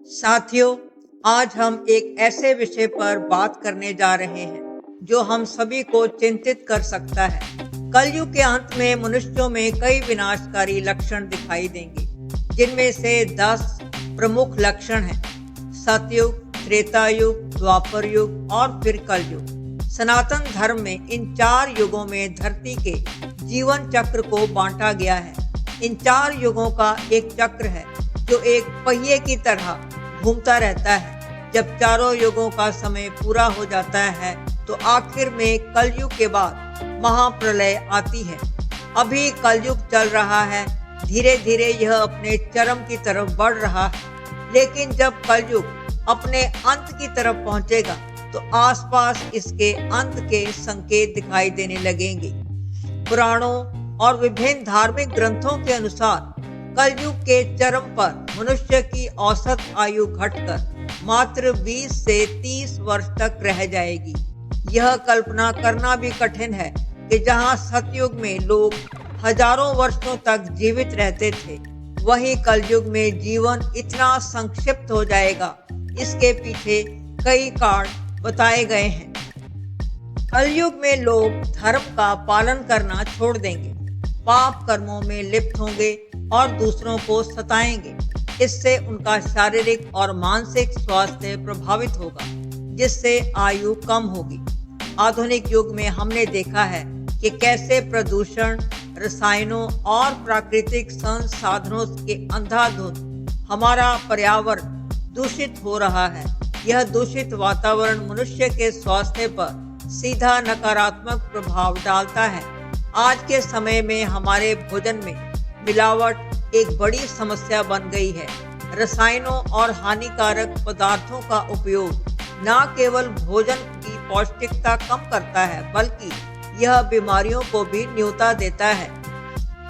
साथियों, आज हम एक ऐसे विषय पर बात करने जा रहे हैं जो हम सभी को चिंतित कर सकता है। कलयुग के अंत में मनुष्यों में कई विनाशकारी लक्षण दिखाई देंगे, जिनमें से 10 प्रमुख लक्षण हैं: सतयुग, त्रेता युग, द्वापर युग और फिर कलयुग। सनातन धर्म में इन 4 युगों में धरती के जीवन चक्र को बांटा गया है। इन 4 युगों का एक चक्र है जो एक पहिए की तरह घूमता रहता है। जब चारों युगों का समय पूरा हो जाता है तो आखिर में कलयुग के बाद महाप्रलय आती है। अभी कलयुग चल रहा है, धीरे धीरे यह अपने चरम की तरफ बढ़ रहा है। लेकिन जब कलयुग अपने अंत की तरफ पहुंचेगा तो आसपास इसके अंत के संकेत दिखाई देने लगेंगे। पुराणों और विभिन्न धार्मिक ग्रंथों के अनुसार कलयुग के चरम पर मनुष्य की औसत आयु घटकर मात्र 20 से 30 वर्ष तक रह जाएगी। यह कल्पना करना भी कठिन है कि जहां सतयुग में लोग हजारों वर्षों तक जीवित रहते थे, वहीं कलयुग में जीवन इतना संक्षिप्त हो जाएगा। इसके पीछे कई कारण बताए गए हैं। कलयुग में लोग धर्म का पालन करना छोड़ देंगे, पाप कर्मों में लिप्त होंगे और दूसरों को सताएंगे। इससे उनका शारीरिक और मानसिक स्वास्थ्य प्रभावित होगा, जिससे आयु कम होगी। आधुनिक युग में हमने देखा है कि कैसे प्रदूषण, रसायनों और प्राकृतिक संसाधनों के अंधाधुंध हमारा पर्यावरण दूषित हो रहा है। यह दूषित वातावरण मनुष्य के स्वास्थ्य पर सीधा नकारात्मक प्रभाव डालता है। आज के समय में हमारे भोजन में मिलावट एक बड़ी समस्या बन गई है। रसायनों और हानिकारक पदार्थों का उपयोग न केवल भोजन की पौष्टिकता कम करता है, बल्कि यह बीमारियों को भी न्योता देता है।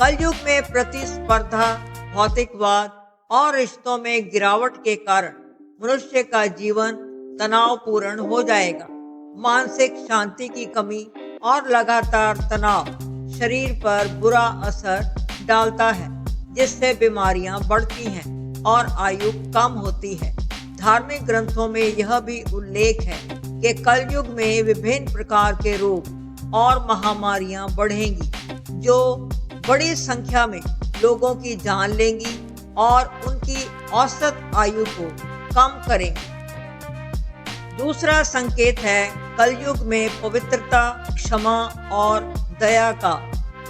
कलयुग में प्रतिस्पर्धा, भौतिकवाद और रिश्तों में गिरावट के कारण मनुष्य का जीवन तनावपूर्ण हो जाएगा। मानसिक शांति की कमी और लगातार तनाव शरीर पर बुरा असर डालता है, जिससे बीमारियां बढ़ती हैं और आयु कम होती है। धार्मिक ग्रंथों में यह भी उल्लेख है कि कलयुग में विभिन्न प्रकार के रोग और महामारियां बढ़ेंगी, जो बड़ी संख्या में लोगों की जान लेंगी और उनकी औसत आयु को कम करेंगी। दूसरा संकेत है कलयुग में पवित्रता, क्षमा और दया का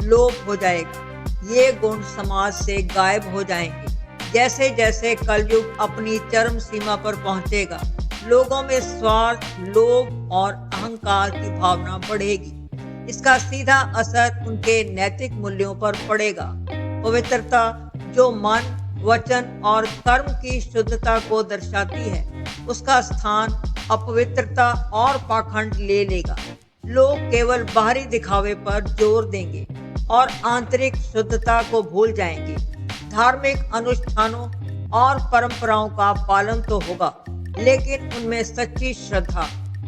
लोप हो जाएगा। ये गुण समाज से गायब हो जाएंगे। जैसे जैसे कलयुग अपनी चरम सीमा पर पहुंचेगा, लोगों में स्वार्थ, लोभ और अहंकार की भावना बढ़ेगी। इसका सीधा असर उनके नैतिक मूल्यों पर पड़ेगा। पवित्रता, जो मन, वचन और कर्म की शुद्धता को दर्शाती है, उसका स्थान अपवित्रता और पाखंड ले लेगा। लोग केवल बाहरी दिखावे पर जोर देंगे और आंतरिक शुद्धता को भूल जाएंगे। धार्मिक अनुष्ठानों और परंपराओं का पालन तो होगा, लेकिन उनमें सच्ची श्रद्धा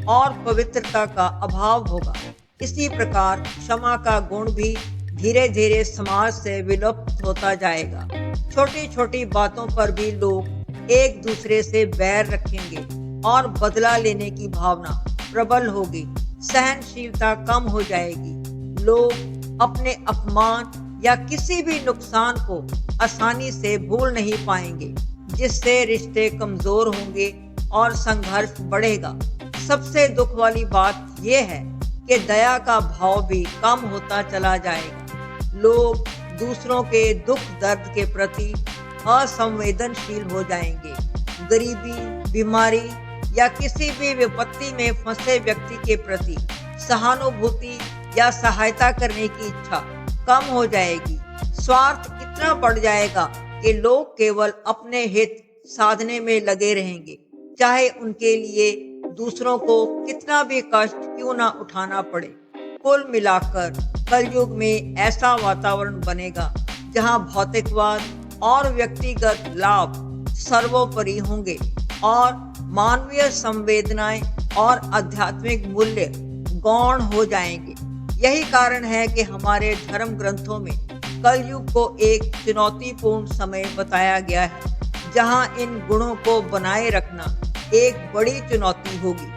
और पवित्रता का अभाव होगा। इसी प्रकार क्षमा का गुण भी धीरे धीरे समाज से विलुप्त होता जाएगा। छोटी छोटी बातों पर भी लोग एक दूसरे से बैर रखेंगे और बदला लेने की भावना प्रबल होगी। सहनशीलता कम हो जाएगी। लोग अपने अपमान या किसी भी नुकसान को आसानी से भूल नहीं पाएंगे, जिससे रिश्ते कमजोर होंगे और संघर्ष बढ़ेगा। सबसे दुख वाली बात यह है कि दया का भाव भी कम होता चला जाएगा। लोग दूसरों के दुख दर्द के प्रति असंवेदनशील हो जाएंगे। गरीबी, बीमारी या किसी भी विपत्ति में फंसे व्यक्ति के प्रति सहानुभूति या सहायता करने की इच्छा कम हो जाएगी। स्वार्थ इतना बढ़ जाएगा कि लोग केवल अपने हित साधने में लगे रहेंगे, चाहे उनके लिए दूसरों को कितना भी कष्ट क्यों ना उठाना पड़े। कुल मिलाकर कलयुग में ऐसा वातावरण बनेगा जहां भौतिकवाद और व्यक्तिगत लाभ सर्वोपरि होंगे और मानवीय संवेदनाएं और आध्यात्मिक मूल्य गौण हो जाएंगे। यही कारण है कि हमारे धर्म ग्रंथों में कलयुग को एक चुनौतीपूर्ण समय बताया गया है, जहां इन गुणों को बनाए रखना एक बड़ी चुनौती होगी।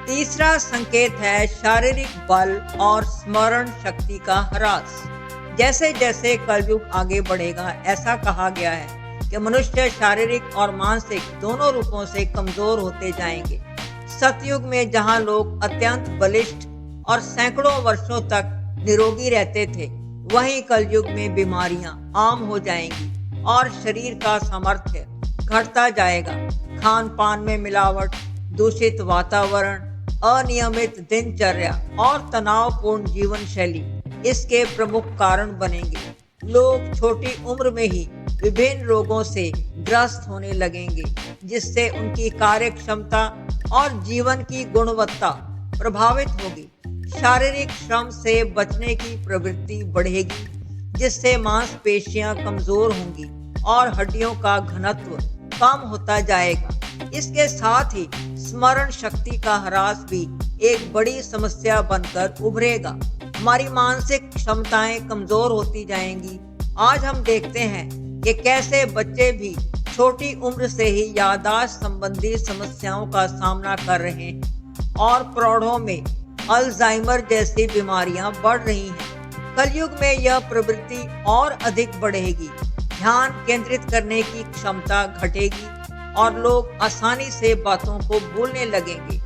तीसरा संकेत है शारीरिक बल और स्मरण शक्ति का ह्रास। जैसे जैसे कलयुग आगे बढ़ेगा, ऐसा कहा गया है कि मनुष्य शारीरिक और मानसिक दोनों रूपों से कमजोर होते जाएंगे। सतयुग में जहां लोग अत्यंत बलिष्ठ और सैकड़ों वर्षों तक निरोगी रहते थे, वहीं कलयुग में बीमारियां आम हो जाएंगी और शरीर का सामर्थ्य घटता जाएगा। खान पान में मिलावट, दूषित वातावरण, अनियमित दिनचर्या और तनावपूर्ण जीवन शैली इसके प्रमुख कारण बनेंगे। लोग छोटी उम्र में ही विभिन्न रोगों से ग्रस्त होने लगेंगे, जिससे उनकी कार्य क्षमता और जीवन की गुणवत्ता प्रभावित होगी। शारीरिक श्रम से बचने की प्रवृत्ति बढ़ेगी, जिससे मांसपेशियां कमजोर होंगी और हड्डियों का घनत्व कम होता जाएगा। इसके साथ ही स्मरण शक्ति का ह्रास भी एक बड़ी समस्या बनकर उभरेगा। हमारी मानसिक क्षमताएं कमजोर होती जाएंगी। आज हम देखते हैं कि कैसे बच्चे भी छोटी उम्र से ही याददाश्त संबंधी समस्याओं का सामना कर रहे हैं और प्रौढ़ों में अल्जाइमर जैसी बीमारियां बढ़ रही हैं। कलयुग में यह प्रवृत्ति और अधिक बढ़ेगी। ध्यान केंद्रित करने की क्षमता घटेगी और लोग आसानी से बातों को भूलने लगेंगे।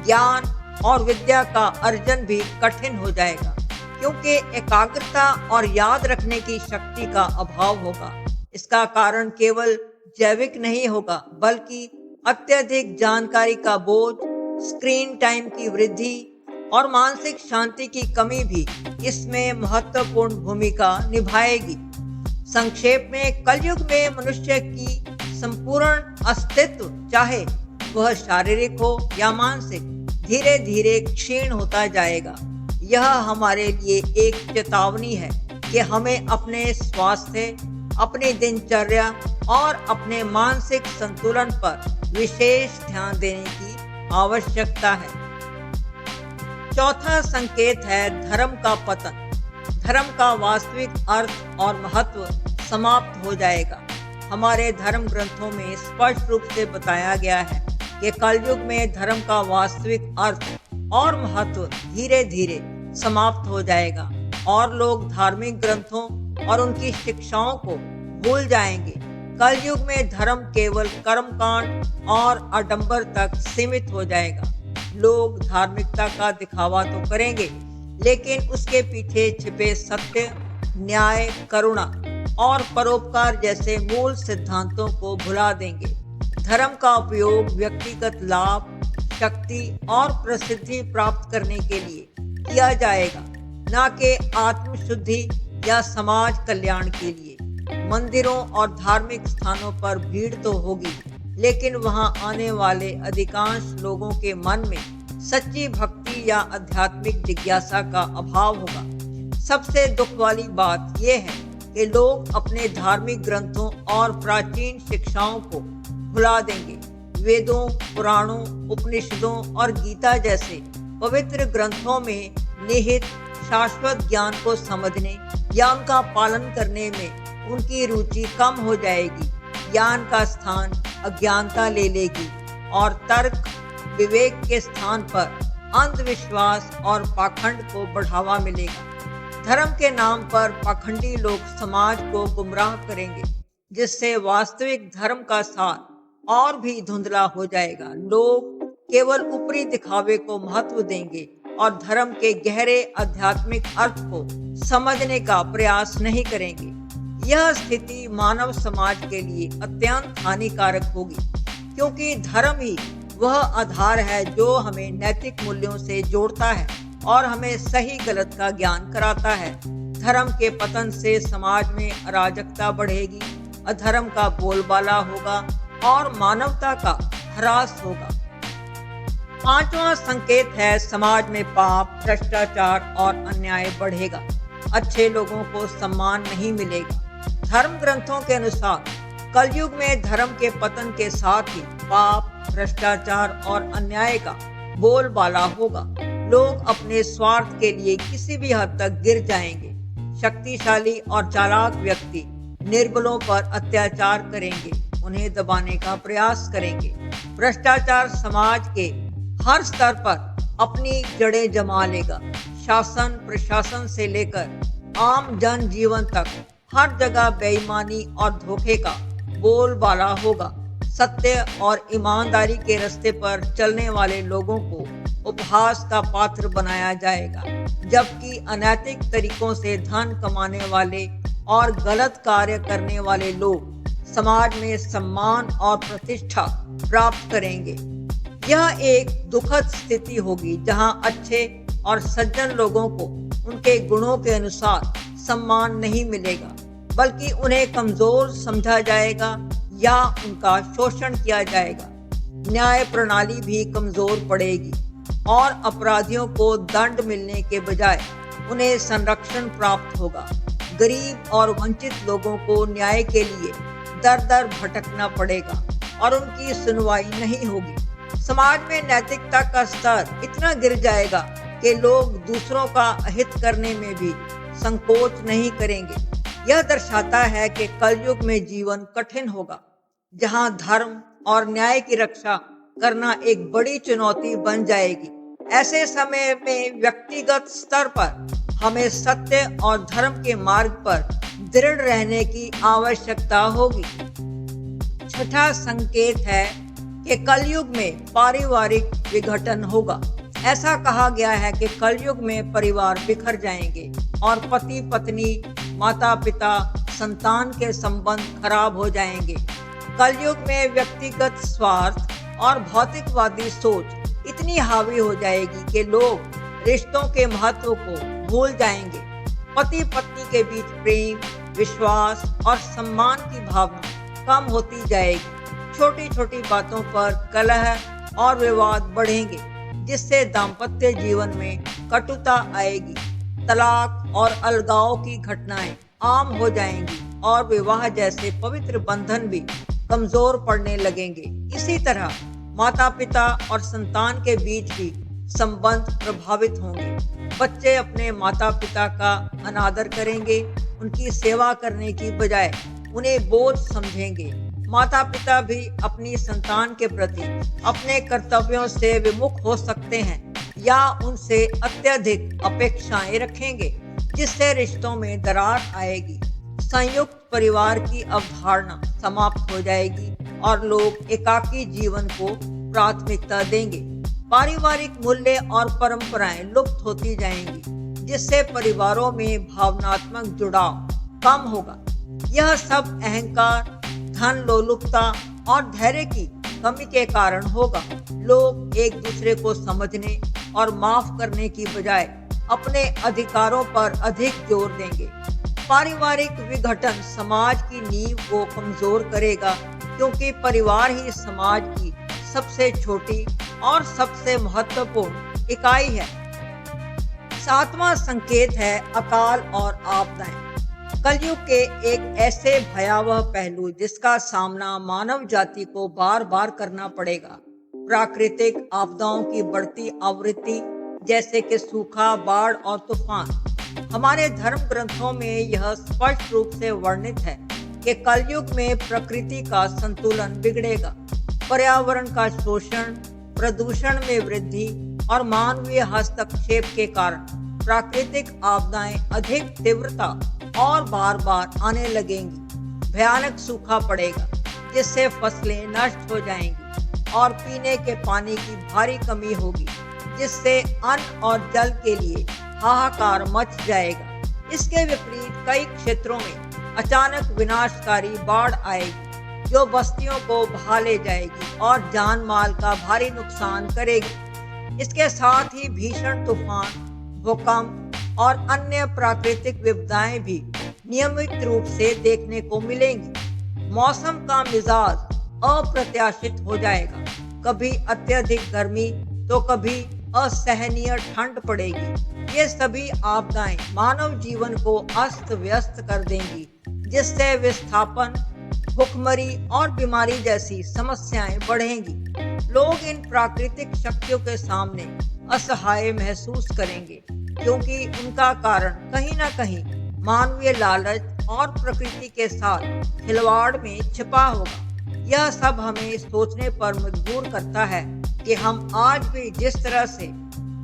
ज्ञान और विद्या का अर्जन भी कठिन हो जाएगा, क्योंकि एकाग्रता और याद रखने की शक्ति का अभाव होगा। इसका कारण केवल जैविक नहीं होगा, बल्कि अत्यधिक जानकारी का बोझ, स्क्रीन टाइम की वृद्धि और मानसिक शांति की कमी भी इसमें महत्वपूर्ण भूमिका निभाएगी। संक्षेप में, कलयुग में मनुष्य की संपूर्ण अस्तित्व, चाहे वह शारीरिक हो या मानसिक, धीरे धीरे क्षीण होता जाएगा। यह हमारे लिए एक चेतावनी है कि हमें अपने स्वास्थ्य, अपनी दिनचर्या और अपने मानसिक संतुलन पर विशेष ध्यान देने की आवश्यकता है। चौथा संकेत है धर्म का पतन। धर्म का वास्तविक अर्थ और महत्व समाप्त हो जाएगा। हमारे धर्म ग्रंथों में स्पष्ट रूप से बताया गया है कि कलयुग में धर्म का वास्तविक अर्थ और महत्व धीरे धीरे समाप्त हो जाएगा और लोग धार्मिक ग्रंथों और उनकी शिक्षाओं को भूल जाएंगे। कलयुग में धर्म केवल कर्मकांड और आडंबर तक सीमित हो जाएगा। लोग धार्मिकता का दिखावा तो करेंगे, लेकिन उसके पीछे छिपे सत्य, न्याय, करुणा और परोपकार जैसे मूल सिद्धांतों को भुला देंगे। धर्म का उपयोग व्यक्तिगत लाभ, शक्ति और प्रसिद्धि प्राप्त करने के लिए किया जाएगा, न कि आत्मशुद्धि या समाज कल्याण के लिए। मंदिरों और धार्मिक स्थानों पर भीड़ तो होगी, लेकिन वहां आने वाले अधिकांश लोगों के मन में सच्ची भक्ति या आध्यात्मिक जिज्ञासा का अभाव होगा। सबसे दुख वाली बात यह है कि लोग अपने धार्मिक ग्रंथों और प्राचीन शिक्षाओं को भुला देंगे। वेदों, पुराणों, उपनिषदों और गीता जैसे पवित्र ग्रंथों में निहित शाश्वत ज्ञान को समझने या उनका पालन करने में उनकी रुचि कम हो जाएगी। ज्ञान का स्थान अज्ञानता ले लेगी और तर्क, विवेक के स्थान पर अंधविश्वास और पाखंड को बढ़ावा मिलेगा। धर्म के नाम पर पाखंडी लोग समाज को गुमराह करेंगे, जिससे वास्तविक धर्म का सार और भी धुंधला हो जाएगा। लोग केवल ऊपरी दिखावे को महत्व देंगे और धर्म के गहरे आध्यात्मिक अर्थ को समझने का प्रयास नहीं करेंगे। यह स्थिति मानव समाज के लिए अत्यंत हानिकारक होगी, क्योंकि धर्म ही वह आधार है जो हमें नैतिक मूल्यों से जोड़ता है और हमें सही गलत का ज्ञान कराता है। धर्म के पतन से समाज में अराजकता बढ़ेगी, अधर्म का बोलबाला होगा और मानवता का ह्रास होगा। पांचवा संकेत है समाज में पाप, भ्रष्टाचार और अन्याय बढ़ेगा। अच्छे लोगों को सम्मान नहीं मिलेगा। धर्म ग्रंथों के अनुसार कलयुग में धर्म के पतन के साथ ही पाप, भ्रष्टाचार और अन्याय का बोलबाला होगा। लोग अपने स्वार्थ के लिए किसी भी हद तक गिर जाएंगे। शक्तिशाली और चालाक व्यक्ति निर्बलों पर अत्याचार करेंगे, उन्हें दबाने का प्रयास करेंगे। भ्रष्टाचार समाज के हर स्तर पर अपनी जड़ें जमा लेगा। शासन प्रशासन से लेकर आम जनजीवन तक हर जगह बेईमानी और धोखे का बोलबाला होगा। सत्य और ईमानदारी के रास्ते पर चलने वाले लोगों को उपहास का पात्र बनाया जाएगा, जबकि अनैतिक तरीकों से धन कमाने वाले और गलत कार्य करने वाले लोग समाज में सम्मान और प्रतिष्ठा प्राप्त करेंगे। यह एक दुखद स्थिति होगी जहां अच्छे और सज्जन लोगों को उनके गुणों के अनुसार सम्मान नहीं मिलेगा, बल्कि उन्हें कमजोर समझा जाएगा या उनका शोषण किया जाएगा। न्याय प्रणाली भी कमजोर पड़ेगी और अपराधियों को दंड मिलने के बजाय उन्हें संरक्षण प्राप्त होगा। गरीब और वंचित लोगों को न्याय के लिए दर दर भटकना पड़ेगा और उनकी सुनवाई नहीं होगी। समाज में नैतिकता का स्तर इतना गिर जाएगा कि लोग दूसरों का अहित करने में भी संकोच नहीं करेंगे। यह दर्शाता है कि कलयुग में जीवन कठिन होगा, जहां धर्म और न्याय की रक्षा करना एक बड़ी चुनौती बन जाएगी। ऐसे समय में व्यक्तिगत स्तर पर हमें सत्य और धर्म के मार्ग पर दृढ़ रहने की आवश्यकता होगी। छठा संकेत है कि कलयुग में पारिवारिक विघटन होगा। ऐसा कहा गया है कि कलयुग में परिवार बिखर जाएंगे और पति पत्नी, माता पिता, संतान के संबंध खराब हो जाएंगे। कलयुग में व्यक्तिगत स्वार्थ और भौतिकवादी सोच इतनी हावी हो जाएगी कि लोग रिश्तों के महत्व को भूल जाएंगे। पति पत्नी के बीच प्रेम, विश्वास और सम्मान की भावना कम होती जाएगी। छोटी छोटी बातों पर कलह और विवाद बढ़ेंगे, जिससे दाम्पत्य जीवन में कटुता आएगी। तलाक और अलगाव की घटनाएं आम हो जाएंगी और विवाह जैसे पवित्र बंधन भी कमजोर पड़ने लगेंगे। इसी तरह माता पिता और संतान के बीच भी संबंध प्रभावित होंगे। बच्चे अपने माता पिता का अनादर करेंगे, उनकी सेवा करने की बजाय उन्हें बोझ समझेंगे। माता पिता भी अपनी संतान के प्रति अपने कर्तव्यों से विमुख हो सकते हैं या उनसे अत्यधिक अपेक्षाएं रखेंगे, जिससे रिश्तों में दरार आएगी। संयुक्त परिवार की अवधारणा समाप्त हो जाएगी और लोग एकाकी जीवन को प्राथमिकता देंगे। पारिवारिक मूल्य और परंपराएं लुप्त होती जाएंगी, जिससे परिवारों में भावनात्मक जुड़ाव कम होगा। यह सब अहंकार, धन लोलुपता और धैर्य की कमी के कारण होगा। लोग एक दूसरे को समझने और माफ करने की बजाय अपने अधिकारों पर अधिक जोर देंगे। पारिवारिक विघटन समाज की नींव को कमजोर करेगा, क्योंकि परिवार ही समाज की सबसे छोटी और सबसे महत्वपूर्ण इकाई है। सातवां संकेत है अकाल और आपदाएं। कलयुग के एक ऐसे भयावह पहलू जिसका सामना मानव जाति को बार बार करना पड़ेगा। प्राकृतिक आपदाओं की बढ़ती आवृत्ति, जैसे कि सूखा, बाढ़ और तूफान। हमारे धर्म ग्रंथों में यह स्पष्ट रूप से वर्णित है कि कलयुग में प्रकृति का संतुलन बिगड़ेगा। पर्यावरण का शोषण, प्रदूषण में वृद्धि और मानवीय हस्तक्षेप के कारण प्राकृतिक आपदाएं अधिक तीव्रता और बार बार आने लगेंगी। भयानक सूखा पड़ेगा, जिससे फसलें नष्ट हो जाएंगी और पीने के पानी की भारी कमी होगी, जिससे अन्न और जल के लिए हाहाकार मच जाएगा। इसके विपरीत कई क्षेत्रों में अचानक विनाशकारी बाढ़ आएगी, जो बस्तियों को बहा ले जाएगी और जान माल का भारी नुकसान करेगी। इसके साथ ही भीषण तूफान, भूकंप और अन्य प्राकृतिक विपदाएं भी नियमित रूप से देखने को मिलेंगी। मौसम का मिजाज अप्रत्याशित हो जाएगा। कभी अत्यधिक गर्मी तो कभी असहनीय ठंड पड़ेगी। ये सभी आपदाएं मानव जीवन को अस्त व्यस्त कर देंगी, जिससे विस्थापन, भुखमरी और बीमारी जैसी समस्याएं बढ़ेंगी। लोग इन प्राकृतिक शक्तियों के सामने असहाय महसूस करेंगे, क्योंकि उनका कारण कहीं न कहीं मानवीय लालच और प्रकृति के साथ खिलवाड़ में छिपा होगा। यह सब हमें सोचने पर मजबूर करता है कि हम आज भी जिस तरह से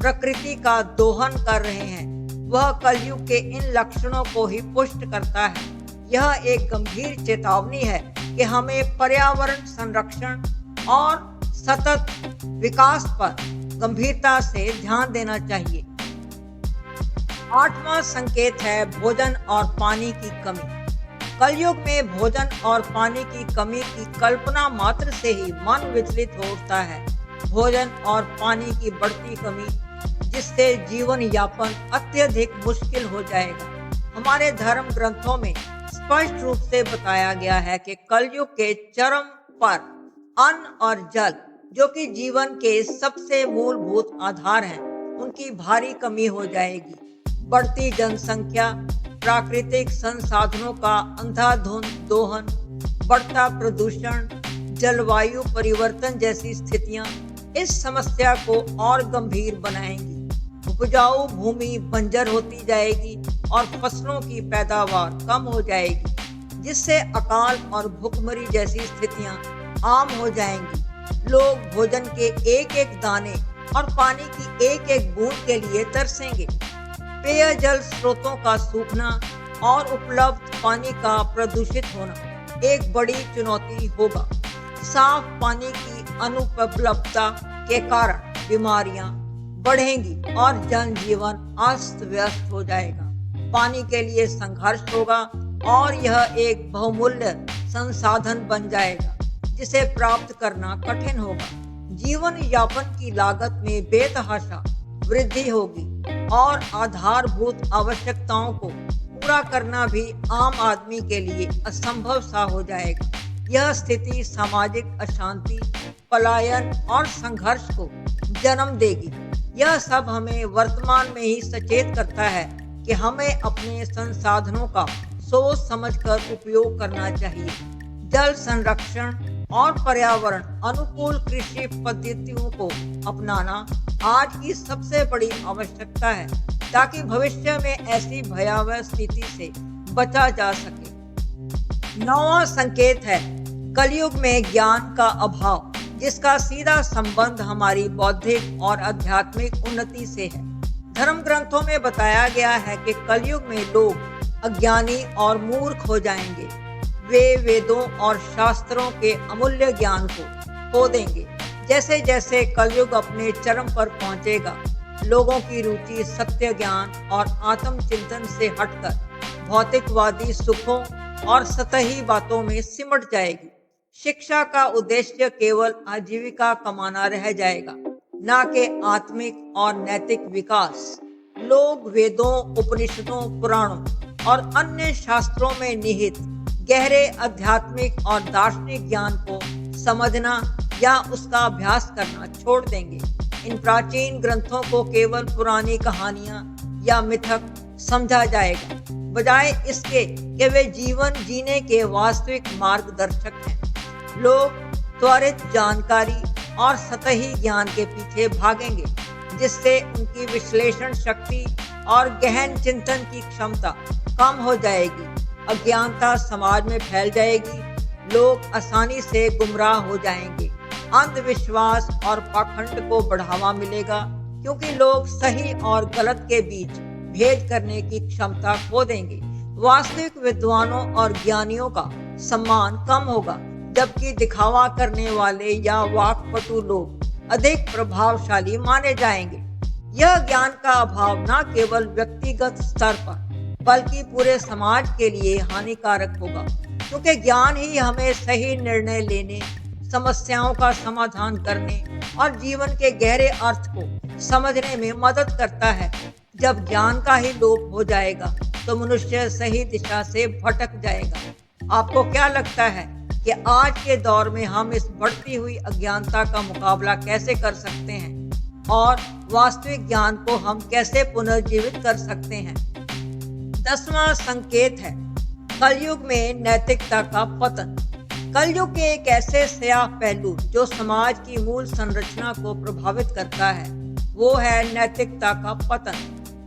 प्रकृति का दोहन कर रहे हैं, वह कलयुग के इन लक्षणों को ही पुष्ट करता है। यह एक गंभीर चेतावनी है कि हमें पर्यावरण संरक्षण और सतत विकास पर गंभीरता से ध्यान देना चाहिए। 8वां संकेत है भोजन और पानी की कमी। कलयुग में भोजन और पानी की कमी की कल्पना मात्र से ही मन विचलित हो उठता है। भोजन और पानी की बढ़ती कमी, जिससे जीवन यापन अत्यधिक मुश्किल हो जाएगा। हमारे धर्म ग्रंथों में स्पष्ट रूप से बताया गया है कि कलयुग के चरम पर अन्न और जल, जो कि जीवन के सबसे मूलभूत आधार हैं, उनकी भारी कमी हो जाएगी। बढ़ती जनसंख्या, प्राकृतिक संसाधनों का अंधाधुंध दोहन, बढ़ता प्रदूषण, जलवायु परिवर्तन जैसी स्थितियां इस समस्या को और गंभीर बनाएंगी। उपजाऊ भूमि बंजर होती जाएगी और फसलों की पैदावार कम हो जाएगी, जिससे अकाल और भुखमरी जैसी स्थितियां आम हो जाएंगी। लोग भोजन के एक एक दाने और पानी की एक एक बूंद के लिए तरसेंगे। पेयजल स्रोतों का सूखना और उपलब्ध पानी का प्रदूषित होना एक बड़ी चुनौती होगा। साफ पानी की अनुपलब्धता के कारण बीमारियां बढ़ेंगी और जनजीवन अस्त व्यस्त हो जाएगा। पानी के लिए संघर्ष होगा और यह एक बहुमूल्य संसाधन बन जाएगा, जिसे प्राप्त करना कठिन होगा। जीवन यापन की लागत में बेतहाशा वृद्धि होगी और आधारभूत आवश्यकताओं को पूरा करना भी आम आदमी के लिए असंभव सा हो जाएगा। यह स्थिति सामाजिक अशांति, पलायन और संघर्ष को जन्म देगी। यह सब हमें वर्तमान में ही सचेत करता है कि हमें अपने संसाधनों का सोच समझकर उपयोग करना चाहिए। जल संरक्षण और पर्यावरण अनुकूल कृषि पद्धतियों को अपनाना आज की सबसे बड़ी आवश्यकता है, ताकि भविष्य में ऐसी भयावह स्थिति से बचा जा सके। 9वां संकेत है कलयुग में ज्ञान का अभाव, जिसका सीधा संबंध हमारी बौद्धिक और आध्यात्मिक उन्नति से है। धर्म ग्रंथों में बताया गया है कि कलयुग में लोग अज्ञानी और मूर्ख हो जाएंगे। वे वेदों और शास्त्रों के अमूल्य ज्ञान को खो देंगे। जैसे जैसे कलयुग अपने चरम पर पहुंचेगा, लोगों की रुचि सत्य ज्ञान और आत्मचिंतन से हटकर भौतिकवादी सुखों और सतही बातों में सिमट जाएगी। शिक्षा का उद्देश्य केवल आजीविका कमाना रह जाएगा, न कि आत्मिक और नैतिक विकास। लोग वेदों, उपनिषदों, पुराणों और अन्य शास्त्रों में निहित गहरे आध्यात्मिक और दार्शनिक ज्ञान को समझना या उसका अभ्यास करना छोड़ देंगे। इन प्राचीन ग्रंथों को केवल पुरानी कहानियां या मिथक समझा जाएगा, बजाय इसके कि वे जीवन जीने के वास्तविक मार्गदर्शक हैं। लोग त्वरित जानकारी और सतही ज्ञान के पीछे भागेंगे, जिससे उनकी विश्लेषण शक्ति और गहन चिंतन की क्षमता कम हो जाएगी। अज्ञानता समाज में फैल जाएगी। लोग आसानी से गुमराह हो जाएंगे। अंधविश्वास और पाखंड को बढ़ावा मिलेगा, क्योंकि लोग सही और गलत के बीच भेद करने की क्षमता खो देंगे। वास्तविक विद्वानों और ज्ञानियों का सम्मान कम होगा, जबकि दिखावा करने वाले या वाक्पटु लोग अधिक प्रभावशाली माने जाएंगे। यह ज्ञान का अभाव न केवल व्यक्तिगत स्तर पर बल्कि पूरे समाज के लिए हानिकारक होगा, क्योंकि ज्ञान ही हमें सही निर्णय लेने, समस्याओं का समाधान करने और जीवन के गहरे अर्थ को समझने में मदद करता है। जब ज्ञान का ही लोप हो जाएगा तो मनुष्य सही दिशा से भटक जाएगा। आपको क्या लगता है कि आज के दौर में हम इस बढ़ती हुई अज्ञानता का मुकाबला कैसे कर सकते हैं और वास्तविक ज्ञान को हम कैसे पुनर्जीवित कर सकते हैं? 10वां संकेत है कलयुग में नैतिकता का पतन। कलयुग के एक ऐसे स्याह पहलू जो समाज की मूल संरचना को प्रभावित करता है, वो है नैतिकता का पतन।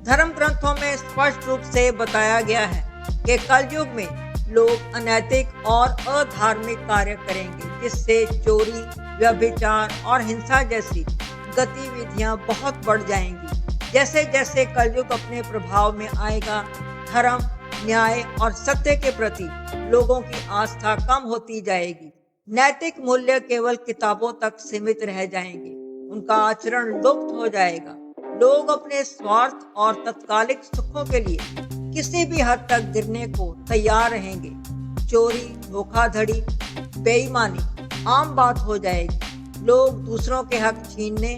धर्म ग्रंथों में स्पष्ट रूप से बताया गया है कि कलयुग में लोग अनैतिक और अधार्मिक कार्य करेंगे, जिससे चोरी, व्यभिचार और हिंसा जैसी गतिविधियां बहुत बढ़ जाएंगी। जैसे जैसे कलयुग अपने प्रभाव में आएगा, धर्म, न्याय और सत्य के प्रति लोगों की आस्था कम होती जाएगी। नैतिक मूल्य केवल किताबों तक सीमित रह जाएंगे, उनका आचरण लुप्त हो जाएगा। लोग अपने स्वार्थ और तत्कालिक सुखों के लिए किसी भी हद तक गिरने को तैयार रहेंगे। चोरी, धोखाधड़ी, बेईमानी आम बात हो जाएगी। लोग दूसरों के हक छीनने,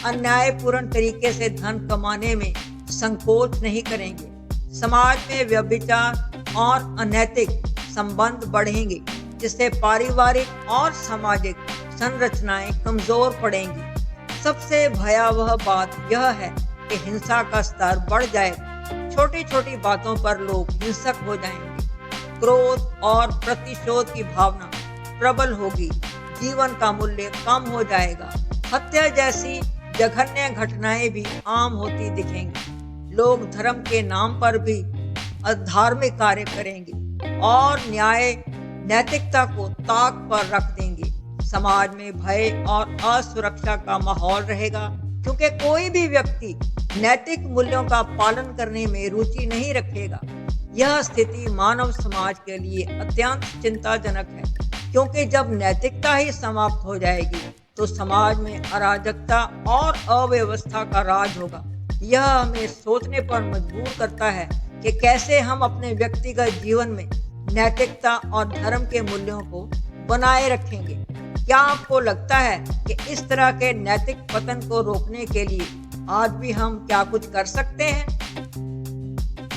अन्यायपूर्ण तरीके से धन कमाने में संकोच नहीं करेंगे। समाज में व्यभिचार और अनैतिक संबंध बढ़ेंगे, जिससे पारिवारिक और सामाजिक संरचनाएं कमजोर पड़ेंगी। सबसे भयावह बात यह है कि हिंसा का स्तर बढ़ जाएगा। छोटी छोटी बातों पर लोग हिंसक हो जाएंगे। क्रोध और प्रतिशोध की भावना प्रबल होगी। जीवन का मूल्य कम हो जाएगा। हत्या जैसी जघन्य घटनाएं भी आम होती दिखेंगी। लोग धर्म के नाम पर भी अधार्मिक कार्य करेंगे और न्याय, नैतिकता को ताक पर रख देंगे। समाज में भय और असुरक्षा का माहौल रहेगा, क्योंकि कोई भी व्यक्ति नैतिक मूल्यों का पालन करने में रुचि नहीं रखेगा। यह स्थिति मानव समाज के लिए अत्यंत चिंताजनक है, क्योंकि जब नैतिकता ही समाप्त हो जाएगी तो समाज में अराजकता और अव्यवस्था का राज होगा। यह हमें सोचने पर मजबूर करता है कि कैसे हम अपने व्यक्तिगत जीवन में नैतिकता और धर्म के मूल्यों को बनाए रखेंगे। क्या आपको लगता है कि इस तरह के नैतिक पतन को रोकने के लिए आज भी हम क्या कुछ कर सकते हैं?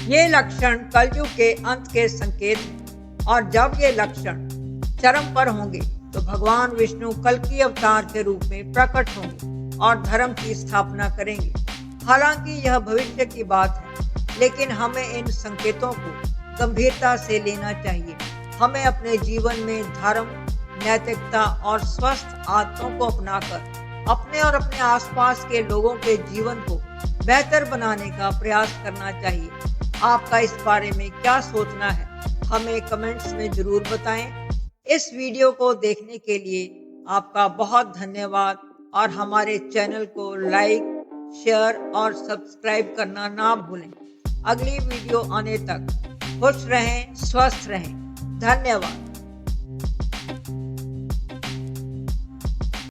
ये लक्षण कलयुग के अंत के संकेत हैं, और जब ये लक्षण चरम पर होंगे तो भगवान विष्णु कल की अवतार के रूप में प्रकट होंगे और धर्म की स्थापना करेंगे। हालांकि यह भविष्य की बात है, लेकिन हमें इन संकेतों को गंभीरता से लेना चाहिए। हमें अपने जीवन में धर्म, नैतिकता और स्वस्थ आदतों को अपनाकर अपने और अपने आसपास के लोगों के जीवन को बेहतर बनाने का प्रयास करना चाहिए। आपका इस बारे में क्या सोचना है, हमें कमेंट्स में जरूर बताएं। इस वीडियो को देखने के लिए आपका बहुत धन्यवाद, और हमारे चैनल को लाइक, शेयर और सब्सक्राइब करना ना भूलें। अगली वीडियो आने तक खुश रहें, स्वस्थ रहें। धन्यवाद।